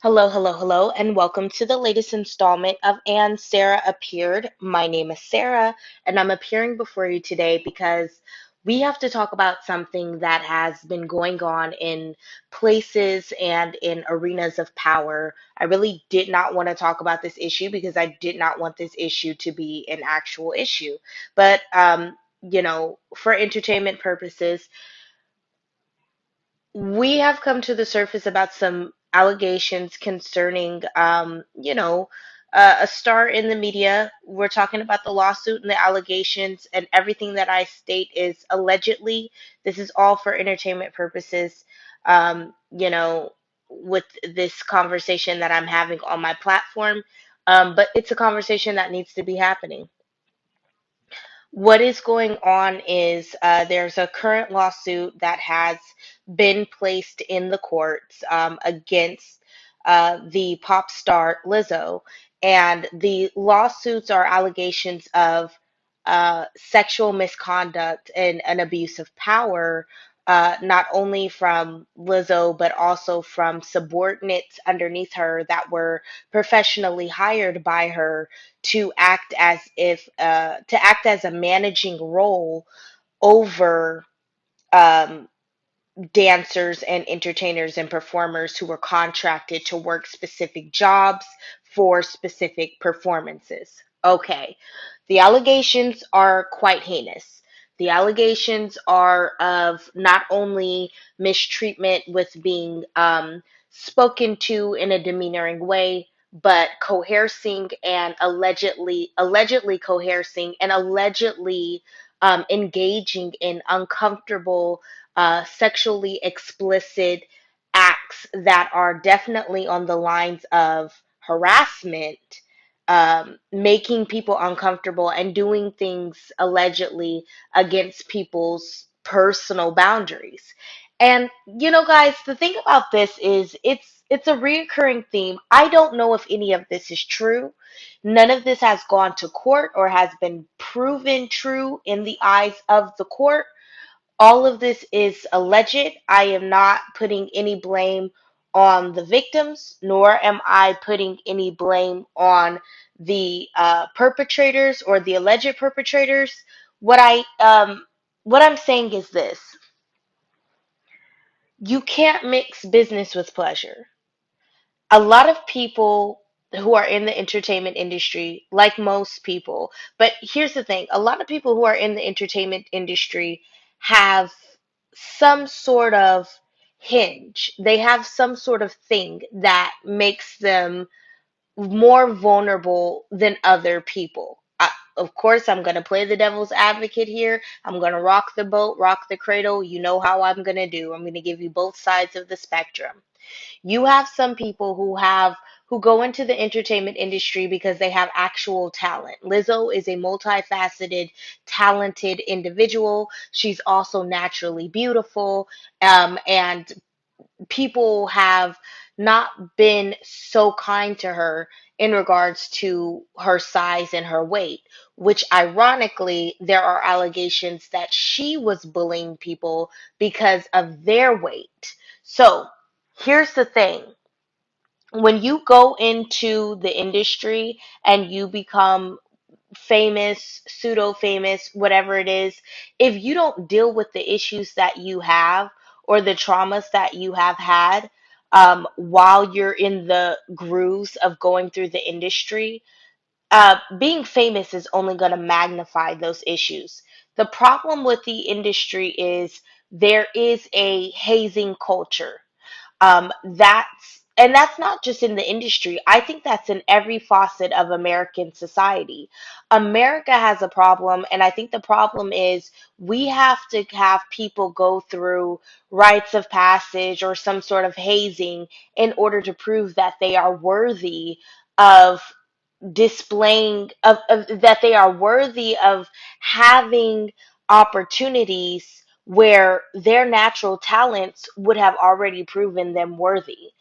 Hello, hello, hello, and welcome to the latest installment of And Sarah Appeared. My name is Sarah, and I'm appearing before you today because we have to talk about something that has been going on in places and in arenas of power. I really did not want to talk about this issue because I did not want this issue to be an actual issue. But, for entertainment purposes, we have come to the surface about some allegations concerning, a star in the media. We're talking about the lawsuit and the allegations, and everything that I state is allegedly. This is all for entertainment purposes. With this conversation that I'm having on my platform, but it's a conversation that needs to be happening. What is going on is there's a current lawsuit that has been placed in the courts against the pop star Lizzo. And the lawsuits are allegations of sexual misconduct and an abuse of power, not only from Lizzo, but also from subordinates underneath her that were professionally hired by her to act as a managing role over um, dancers and entertainers and performers who were contracted to work specific jobs for specific performances. Okay, the allegations are quite heinous. The allegations are of not only mistreatment with being spoken to in a demeanoring way, but coercing and allegedly coercing and allegedly engaging in uncomfortable sexually explicit acts that are definitely on the lines of harassment, making people uncomfortable, and doing things allegedly against people's personal boundaries. And guys, the thing about this is it's a reoccurring theme. I don't know if any of this is true. None of this has gone to court or has been proven true in the eyes of the court. All of this is alleged. I am not putting any blame on the victims, nor am I putting any blame on the perpetrators or the alleged perpetrators. What I what I'm saying is this: you can't mix business with pleasure. A lot of people who are in the entertainment industry, like most people, but here's the thing, a lot of people who are in the entertainment industry have some sort of hinge. They have some sort of thing that makes them more vulnerable than other people. Of course, I'm going to play the devil's advocate here. I'm going to rock the boat, rock the cradle. You know how I'm going to do. I'm going to give you both sides of the spectrum. You have some people who go into the entertainment industry because they have actual talent. Lizzo is a multifaceted, talented individual. She's also naturally beautiful, and people have not been so kind to her in regards to her size and her weight, which ironically, there are allegations that she was bullying people because of their weight. So here's the thing: when you go into the industry and you become famous, pseudo famous, whatever it is, if you don't deal with the issues that you have or the traumas that you have had while you're in the grooves of going through the industry, being famous is only going to magnify those issues. The problem with the industry is there is a hazing culture. That's not just in the industry. I think that's in every facet of American society. America has a problem, and I think the problem is we have to have people go through rites of passage or some sort of hazing in order to prove that they are worthy of that they are worthy of having opportunities where their natural talents would have already proven them worthy.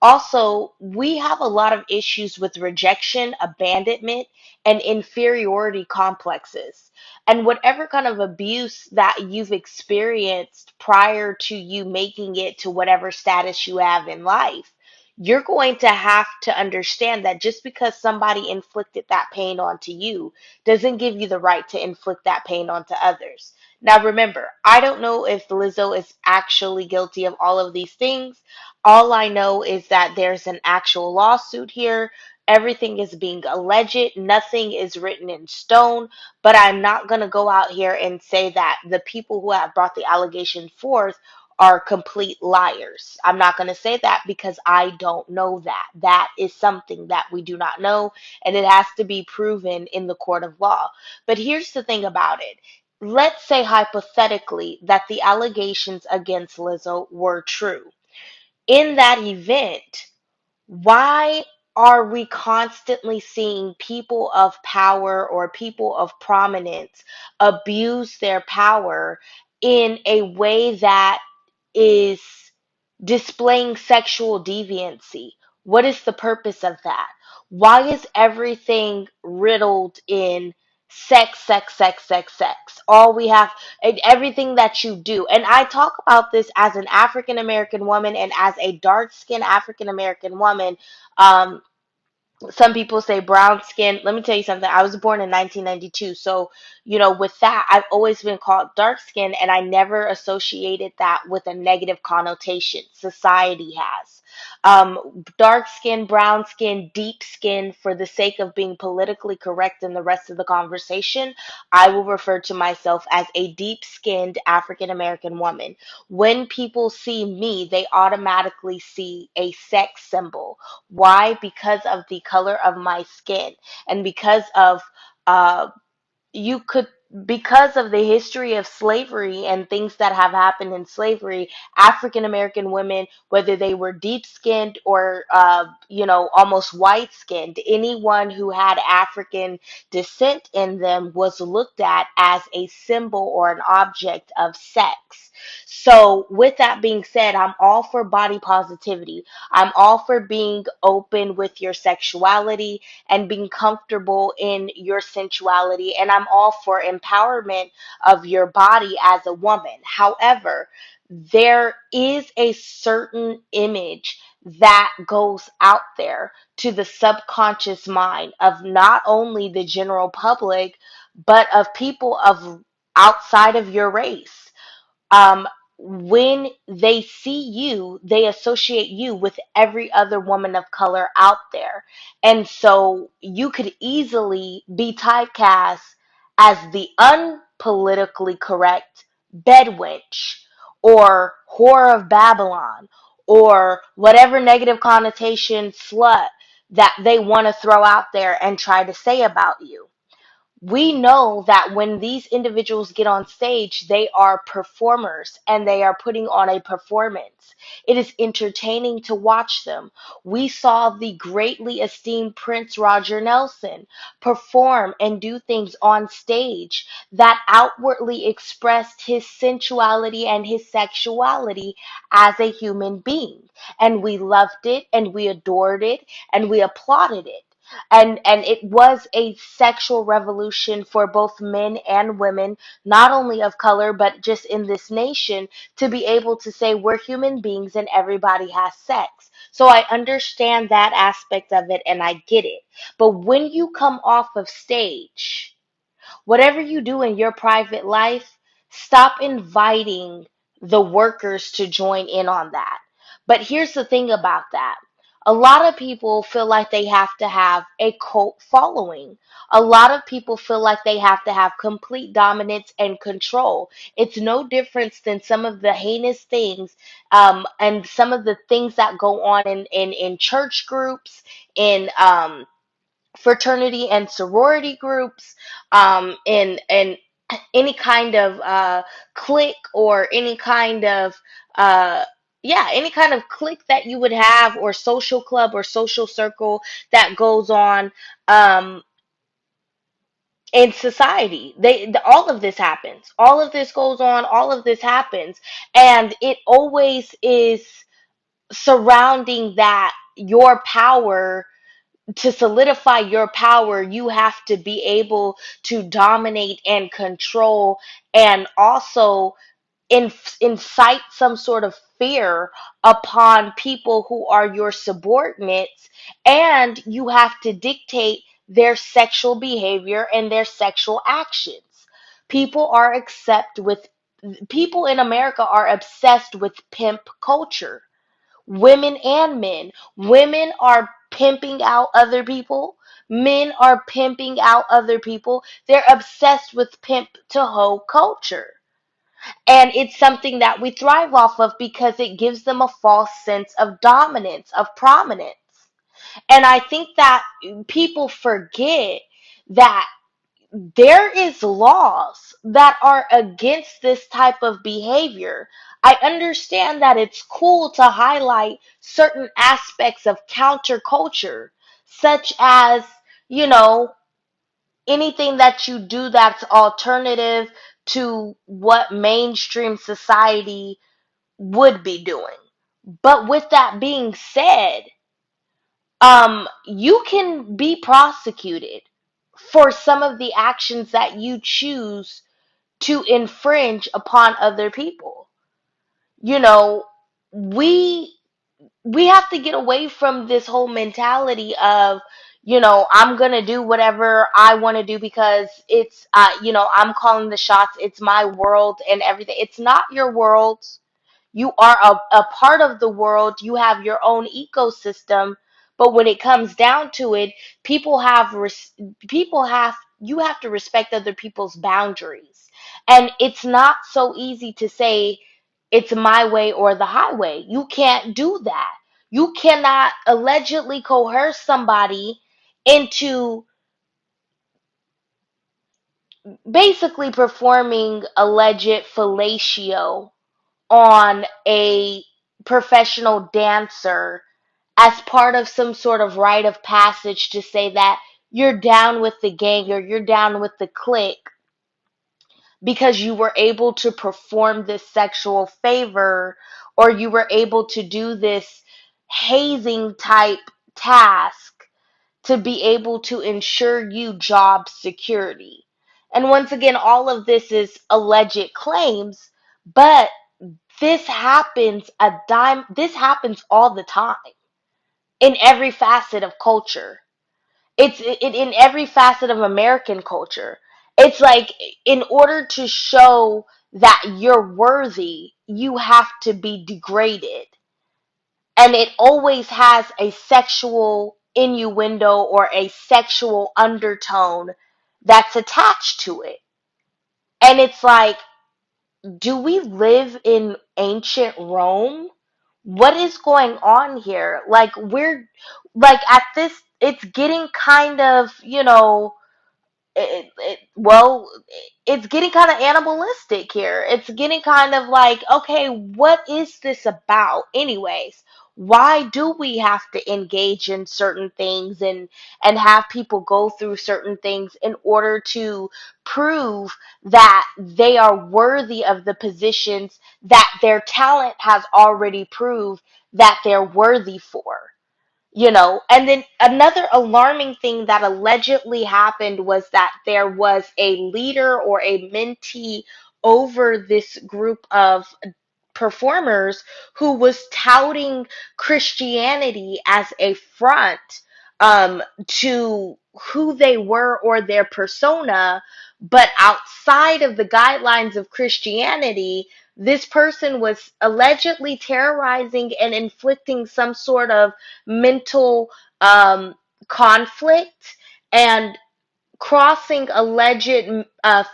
Also, we have a lot of issues with rejection, abandonment, and inferiority complexes. And whatever kind of abuse that you've experienced prior to you making it to whatever status you have in life, you're going to have to understand that just because somebody inflicted that pain onto you doesn't give you the right to inflict that pain onto others. Now, remember, I don't know if Lizzo is actually guilty of all of these things. All I know is that there's an actual lawsuit here. Everything is being alleged. Nothing is written in stone. But I'm not going to go out here and say that the people who have brought the allegation forth are complete liars. I'm not going to say that because I don't know that. That is something that we do not know, and it has to be proven in the court of law. But here's the thing about it. Let's say hypothetically that the allegations against Lizzo were true. In that event, why are we constantly seeing people of power or people of prominence abuse their power in a way that is displaying sexual deviancy? What is the purpose of that? Why is everything riddled in sex, sex, sex, sex, sex? All we have, and everything that you do. And I talk about this as an African American woman and as a dark skinned African American woman. Um, some people say brown skin. Let me tell you something. I was born in 1992. So, with that, I've always been called dark skin, and I never associated that with a negative connotation. Society has. Dark skin, brown skin, deep skin, for the sake of being politically correct in the rest of the conversation, I will refer to myself as a deep skinned African American woman. When people see me, they automatically see a sex symbol. Why? Because of the color of my skin and because of uh, you could because of the history of slavery and things that have happened in slavery, African American women, whether they were deep skinned or almost white skinned, anyone who had African descent in them was looked at as a symbol or an object of sex. So with that being said, I'm all for body positivity. I'm all for being open with your sexuality and being comfortable in your sensuality. And I'm all for empowerment of your body as a woman. However, there is a certain image that goes out there to the subconscious mind of not only the general public, but of people of outside of your race. um, when they see you, they associate you with every other woman of color out there. And so you could easily be typecast as the unpolitically correct bedwench or whore of Babylon or whatever negative connotation slut that they want to throw out there and try to say about you. We know that when these individuals get on stage, they are performers and they are putting on a performance. It is entertaining to watch them. We saw the greatly esteemed Prince Roger Nelson perform and do things on stage that outwardly expressed his sensuality and his sexuality as a human being. And we loved it and we adored it and we applauded it. And it was a sexual revolution for both men and women, not only of color but just in this nation, to be able to say we're human beings and everybody has sex. So I understand that aspect of it and I get it. But when you come off of stage, whatever you do in your private life, stop inviting the workers to join in on that. But here's the thing about that. A lot of people feel like they have to have a cult following. A lot of people feel like they have to have complete dominance and control. It's no difference than some of the heinous things and some of the things that go on in church groups, in fraternity and sorority groups, in any kind of clique or any kind of uh, any kind of clique that you would have, or social club or social circle that goes on um, in society. All of this happens. All of this goes on. All of this happens, and it always is surrounding that your power. To solidify your power, you have to be able to dominate and control and also incite some sort of fear upon people who are your subordinates, and you have to dictate their sexual behavior and their sexual actions. People are accept with People in America are obsessed with pimp culture. Women and men. Women are pimping out other people. Men are pimping out other people. They're obsessed with pimp to hoe culture. And it's something that we thrive off of because it gives them a false sense of dominance, of prominence. And I think that people forget that there is laws that are against this type of behavior. I understand that it's cool to highlight certain aspects of counterculture, such as, you know, anything that you do that's alternative to what mainstream society would be doing. But with that being said, you can be prosecuted for some of the actions that you choose to infringe upon other people. You know, we we have to get away from this whole mentality of, I'm going to do whatever I want to do because it's I'm calling the shots, it's my world and everything. It's not your world. You are a part of the world. You have your own ecosystem. But when it comes down to it, people have people have you have to respect other people's boundaries. And it's not so easy to say it's my way or the highway. You can't do that. You cannot allegedly coerce somebody into basically performing alleged fellatio on a professional dancer as part of some sort of rite of passage to say that you're down with the gang or you're down with the clique because you were able to perform this sexual favor or you were able to do this hazing type task to be able to ensure you job security. And once again, all of this is alleged claims, but this happens all the time in every facet of culture. In every facet of American culture. It's like in order to show that you're worthy, you have to be degraded. And it always has a sexual innuendo or a sexual undertone that's attached to it. And it's like, do we live in ancient Rome? What is going on here? Like, we're like at this, it's getting kind of, well, it's getting kind of animalistic here. It's getting kind of like, okay, what is this about, anyways? Why do we have to engage in certain things and have people go through certain things in order to prove that they are worthy of the positions that their talent has already proved that they're worthy for? And then another alarming thing that allegedly happened was that there was a leader or a mentee over this group of performers who was touting Christianity as a front to who they were or their persona, but outside of the guidelines of Christianity, this person was allegedly terrorizing and inflicting some sort of mental conflict and crossing alleged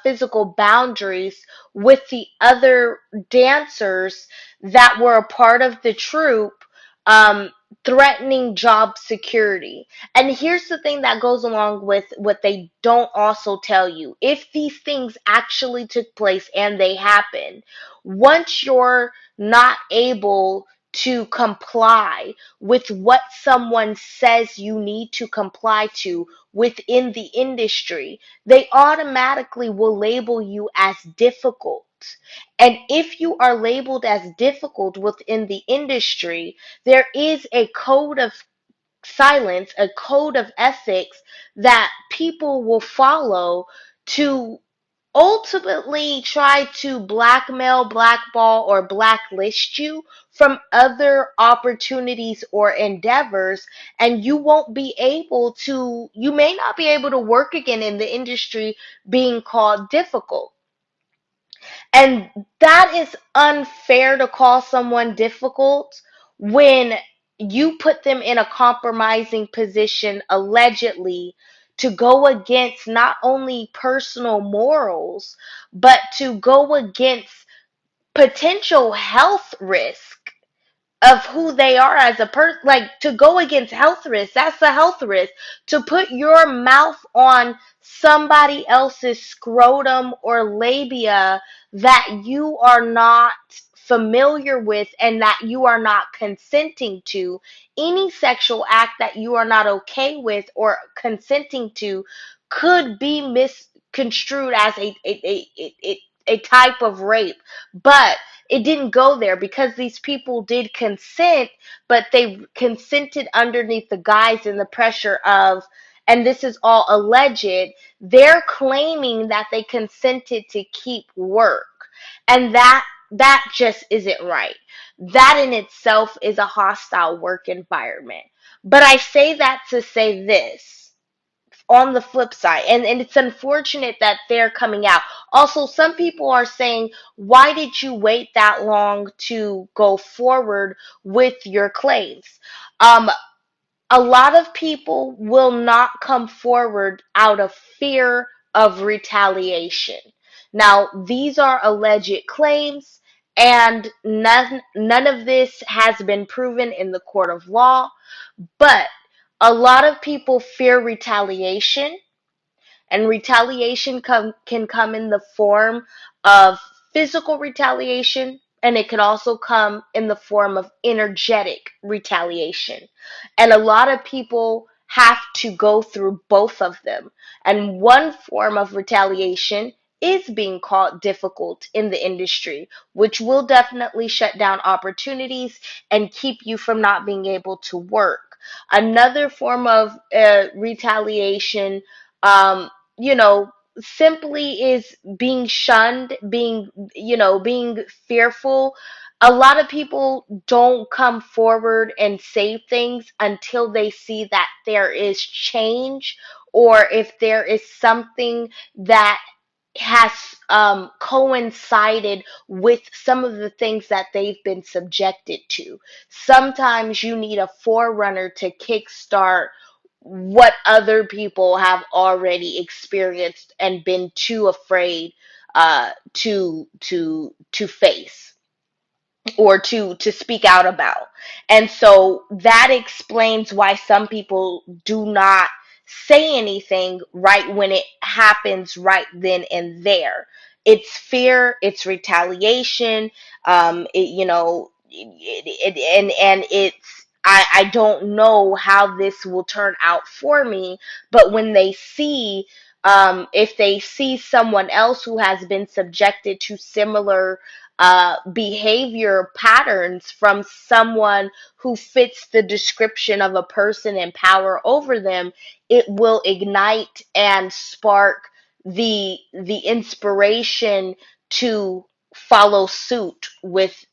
physical boundaries with the other dancers that were a part of the troupe, um, threatening job security. And here's the thing that goes along with what they don't also tell you. If these things actually took place and they happen, once you're not able to comply with what someone says you need to comply to within the industry, they automatically will label you as difficult. And if you are labeled as difficult within the industry, there is a code of silence, a code of ethics that people will follow to ultimately try to blackmail, blackball, or blacklist you from other opportunities or endeavors, and you may not be able to work again in the industry being called difficult. And that is unfair to call someone difficult when you put them in a compromising position allegedly to go against not only personal morals, but to go against potential health risk of who they are as a person. Like, to go against health risk, that's a health risk. To put your mouth on somebody else's scrotum or labia that you are not familiar with and that you are not consenting to, any sexual act that you are not okay with or consenting to, could be misconstrued as a type of rape. But it didn't go there because these people did consent, but they consented underneath the guise and the pressure of, and this is all alleged, they're claiming that they consented to keep work. And that just isn't right. That in itself is a hostile work environment. But I say that to say this on the flip side, and it's unfortunate that they're coming out. Also, some people are saying, why did you wait that long to go forward with your claims? um a lot of people will not come forward out of fear of retaliation. Now, these are alleged claims, and none of this has been proven in the court of law, but a lot of people fear retaliation, and retaliation can come in the form of physical retaliation, and it can also come in the form of energetic retaliation. And a lot of people have to go through both of them. And one form of retaliation is being called difficult in the industry, which will definitely shut down opportunities and keep you from not being able to work. Another form of retaliation, um, simply is being shunned, being fearful. A lot of people don't come forward and say things until they see that there is change, or if there is something that has coincided with some of the things that they've been subjected to. Sometimes you need a forerunner to kickstart what other people have already experienced and been too afraid to face or to speak out about. And so that explains why some people do not say anything right when it happens right then and there. It's fear, it's retaliation, and it's, I don't know how this will turn out for me. But when they see, if they see someone else who has been subjected to similar behavior patterns from someone who fits the description of a person in power over them, it will ignite and spark the inspiration to follow suit with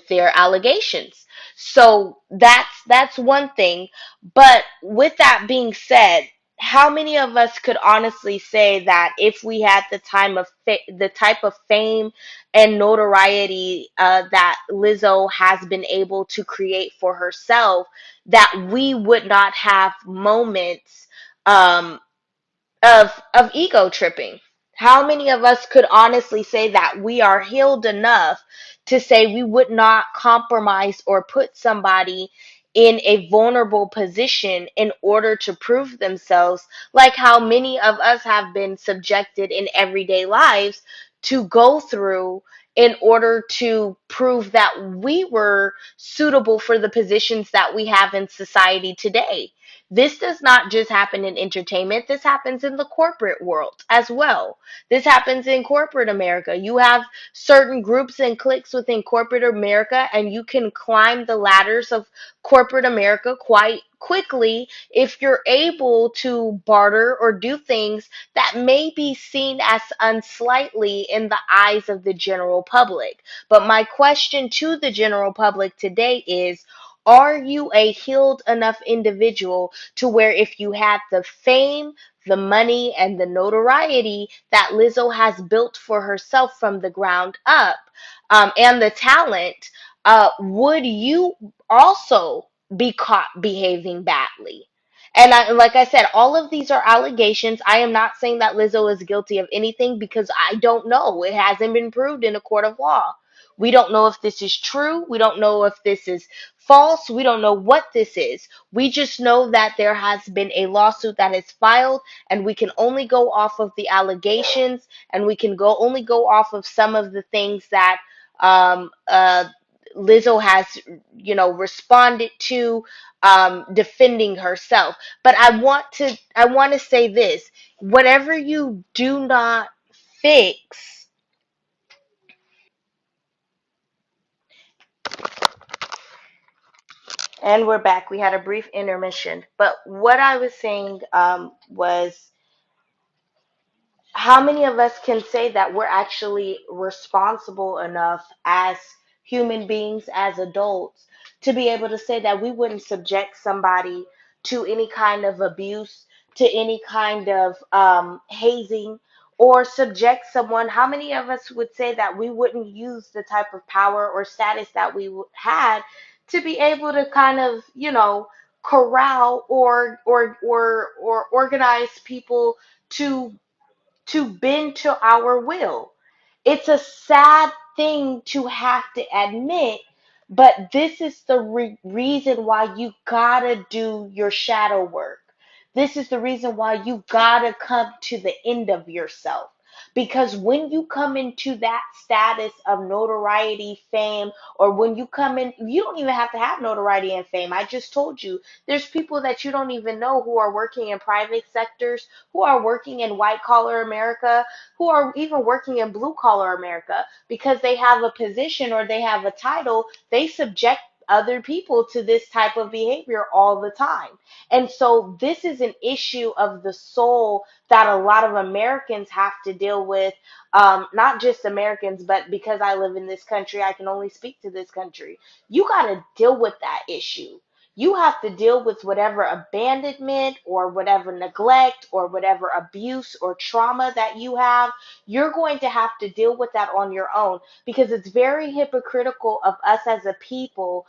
their allegations. So that's one thing. But with that being said, how many of us could honestly say that if we had the type of fame and notoriety that Lizzo has been able to create for herself, that we would not have moments um, of ego tripping? How many of us could honestly say that we are healed enough to say we would not compromise or put somebody in a vulnerable position in order to prove themselves, like how many of us have been subjected in everyday lives to go through in order to prove that we were suitable for the positions that we have in society today? This does not just happen in entertainment. This happens in the corporate world as well. This happens in corporate America. You have certain groups and cliques within corporate America, and you can climb the ladders of corporate America quickly if you're able to barter or do things that may be seen as unslightly in the eyes of the general public. But my question to the general public today is, are you a healed enough individual to where if you had the fame, the money, and the notoriety that Lizzo has built for herself from the ground up, and the talent, would you also be caught behaving badly? And like I said, all of these are allegations. I am not saying that Lizzo is guilty of anything because I don't know. It hasn't been proved in a court of law. We don't know if this is true. We don't know if this is false. We don't know what this is. We just know that there has been a lawsuit that is filed, and we can only go off of the allegations, and we can go only go off of some of the things that um, uh, Lizzo has, responded to, defending herself. But I want to say this: whatever you do not fix. And we're back. We had a brief intermission, but what I was saying was, how many of us can say that we're actually responsible enough as human beings, as adults, to be able to say that we wouldn't subject somebody to any kind of abuse, to any kind of hazing, or subject someone? How many of us would say that we wouldn't use the type of power or status that we had to be able to kind of, corral or organize people to bend to our will? It's a sad thing to have to admit, but this is the reason why you gotta do your shadow work. This is the reason why you gotta come to the end of yourself. Because when you come into that status of notoriety, fame, or when you come in, you don't even have to have notoriety and fame. I just told you, there's people that you don't even know who are working in private sectors, who are working in white collar America, who are even working in blue collar America, because they have a position or they have a title. They subject other people to this type of behavior all the time. And so this is an issue of the soul that a lot of Americans have to deal with. Not just Americans, but because I live in this country, I can only speak to this country. You got to deal with that issue. You have to deal with whatever abandonment or whatever neglect or whatever abuse or trauma that you have. You're going to have to deal with that on your own, because it's very hypocritical of us as a people